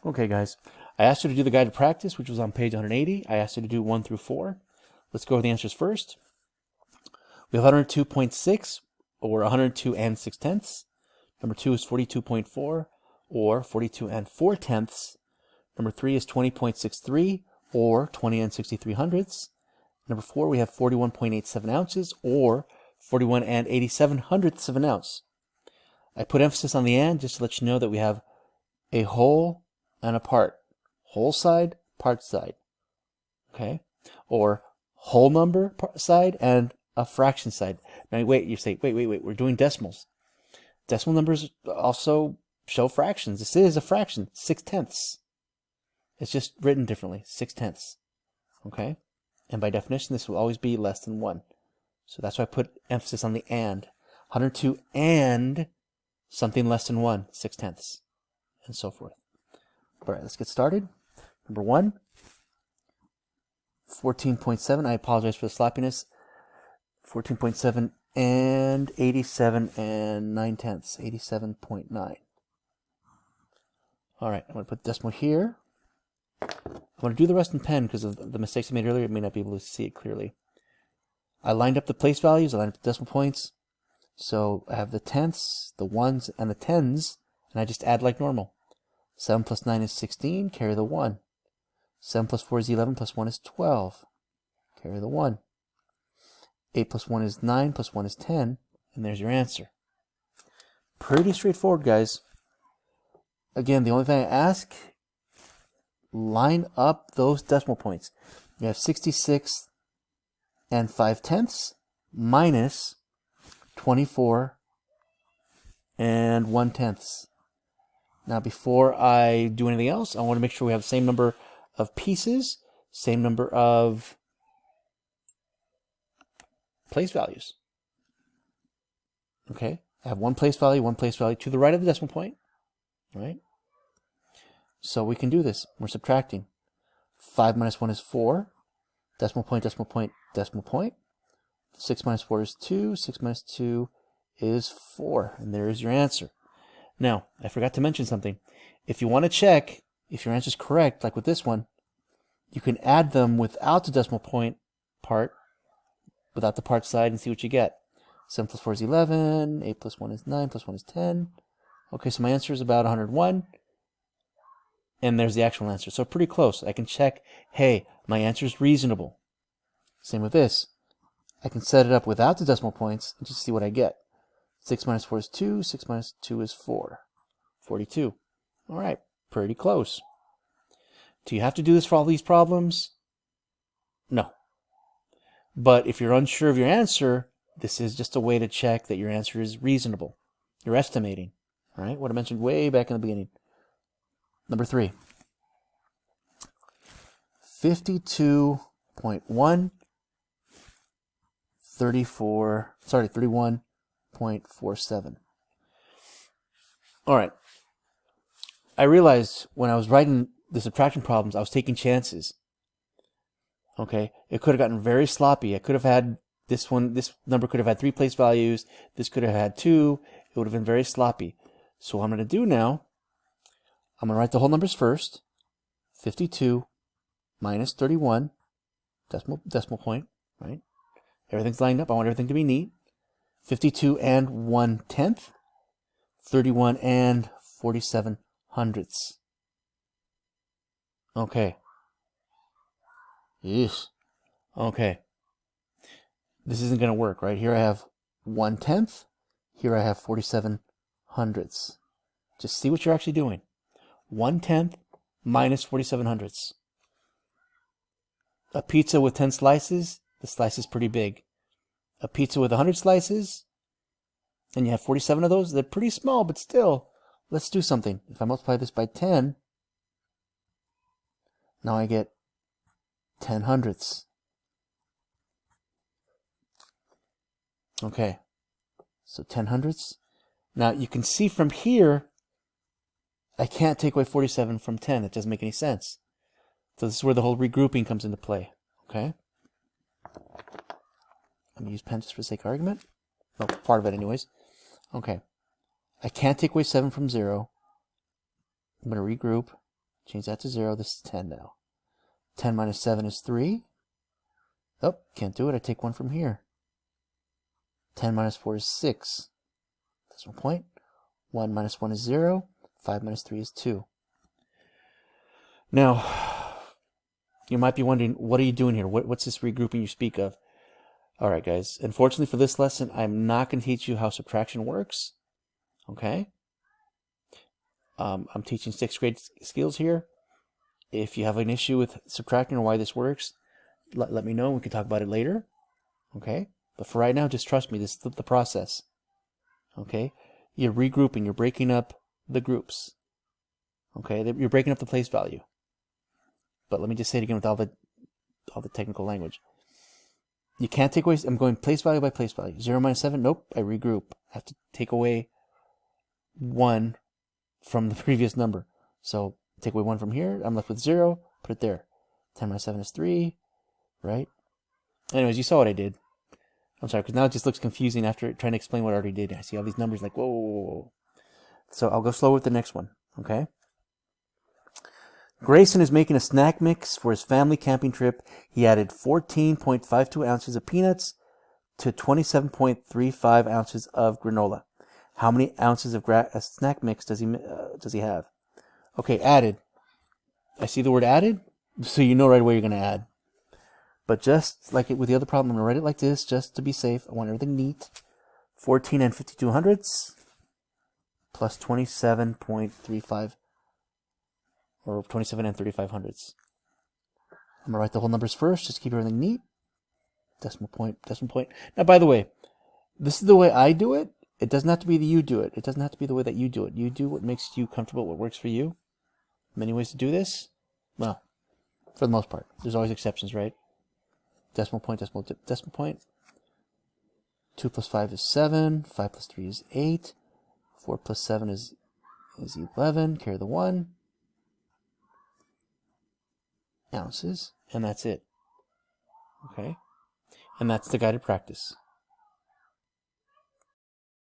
Okay, guys, I asked you to do the guided practice, which was on page 180. I asked you to do 1 through 4. Let's go over the answers first. We have 102.6, or 102 and 6 tenths. Number 2 is 42.4, or 42 and 4 tenths. Number 3 is 20.63, or 20 and 63 hundredths. Number 4, we have 41.87 ounces, or 41 and 87 hundredths of an ounce. I put emphasis on the and just to let you know that we have a whole and a part. Whole side, part side. Okay? Or whole number side and a fraction side. Now, wait, you say, wait, we're doing decimals. Decimal numbers also show fractions. This is a fraction, 6 tenths. It's just written differently, 6 tenths. Okay? And by definition, this will always be less than 1. So that's why I put emphasis on the and. 102 and something less than 1, 6 tenths. And so forth. All right, let's get started. Number 1, 14.7. I apologize for the sloppiness. 14.7 and 87 and 9 tenths. 87.9. All right, I'm going to put the decimal here. I'm going to do the rest in pen because of the mistakes I made earlier. I may not be able to see it clearly. I lined up the place values. I lined up the decimal points. So I have the tenths, the ones, and the tens, and I just add like normal. 7 plus 9 is 16. Carry the 1. 7 plus 4 is 11. Plus 1 is 12. Carry the 1. 8 plus 1 is 9. Plus 1 is 10. And there's your answer. Pretty straightforward, guys. Again, the only thing I ask, line up those decimal points. You have 66 and 5 tenths minus 24 and 1 tenths. Now, before I do anything else, I want to make sure we have the same number of pieces, same number of place values. Okay, I have one place value to the right of the decimal point, right? So we can do this. We're subtracting. 5 minus 1 is 4. Decimal point, decimal point, decimal point. 6 minus 4 is 2. 6 minus 2 is 4. And there is your answer. Now, I forgot to mention something. If you want to check if your answer is correct, like with this one, you can add them without the decimal point part, without the part side, and see what you get. 7 plus 4 is 11. 8 plus 1 is 9. Plus 1 is 10. Okay, so my answer is about 101. And there's the actual answer. So pretty close. I can check, hey, my answer is reasonable. Same with this. I can set it up without the decimal points and just see what I get. 6 minus 4 is 2. 6 minus 2 is 4. 42. All right, pretty close. Do you have to do this for all these problems? No. But if you're unsure of your answer, this is just a way to check that your answer is reasonable. You're estimating. All right, what I mentioned way back in the beginning. Number 3. 52.1 31.47. All right. I realized when I was writing the subtraction problems, I was taking chances. Okay. It could have gotten very sloppy. I could have had this number could have had 3 place values. This could have had 2. It would have been very sloppy. So what I'm going to do now, I'm going to write the whole numbers first. 52 minus 31, decimal point, right? Everything's lined up. I want everything to be neat. 52 and 1 tenth. 31 and 47 hundredths. Okay. Yes. Okay. This isn't going to work, right? Here I have 1 tenth. Here I have 47 hundredths. Just see what you're actually doing. 1 tenth minus 47 hundredths. A pizza with 10 slices, the slice is pretty big. A pizza with 100 slices, and you have 47 of those, they're pretty small, but still, let's do something. If I multiply this by 10, now I get 10 hundredths. Okay, so 10 hundredths. Now you can see from here, I can't take away 47 from 10. It doesn't make any sense. So this is where the whole regrouping comes into play. Okay? I'm going to use pen just for the sake of argument. Well, part of it anyways. Okay. I can't take away 7 from 0. I'm going to regroup. Change that to 0. This is 10 now. 10 minus 7 is 3. Oh, can't do it. I take 1 from here. 10 minus 4 is 6. Decimal point. 1 minus 1 is 0. 5 minus 3 is 2. Now, you might be wondering, what are you doing here? What's this regrouping you speak of? All right, guys. Unfortunately for this lesson, I'm not going to teach you how subtraction works. Okay? I'm teaching 6th grade skills here. If you have an issue with subtracting or why this works, let me know. We can talk about it later. Okay? But for right now, just trust me. This is the process. Okay? You're regrouping. You're breaking up the groups. Okay? You're breaking up the place value. But let me just say it again with all the technical language. You can't take away. I'm going place value by place value. 0 minus 7. Nope. I regroup. I have to take away 1 from the previous number. So take away 1 from here. I'm left with 0. Put it there. 10 minus 7 is 3. Right? Anyways, you saw what I did. I'm sorry, because now it just looks confusing after trying to explain what I already did. I see all these numbers like, whoa, whoa, whoa, whoa. So I'll go slow with the next one. Okay? Grayson is making a snack mix for his family camping trip. He added 14.52 ounces of peanuts to 27.35 ounces of granola. How many ounces of snack mix does he have? Okay, added. I see the word added, so you know right away you're going to add. But just like it with the other problem, I'm going to write it like this, just to be safe. I want everything neat. 14 and 52 hundredths plus 27.35, or 27 and 35 hundredths. I'm going to write the whole numbers first, just keep everything neat. Decimal point, decimal point. Now, by the way, this is the way I do it. It doesn't have to be that you do it. It doesn't have to be the way that you do it. You do what makes you comfortable, what works for you. Many ways to do this. Well, for the most part. There's always exceptions, right? Decimal point, decimal point. 2 plus 5 is 7. 5 plus 3 is 8. 4 plus 7 is 11. Carry the 1. Ounces. And that's it. Okay? And that's the guided practice.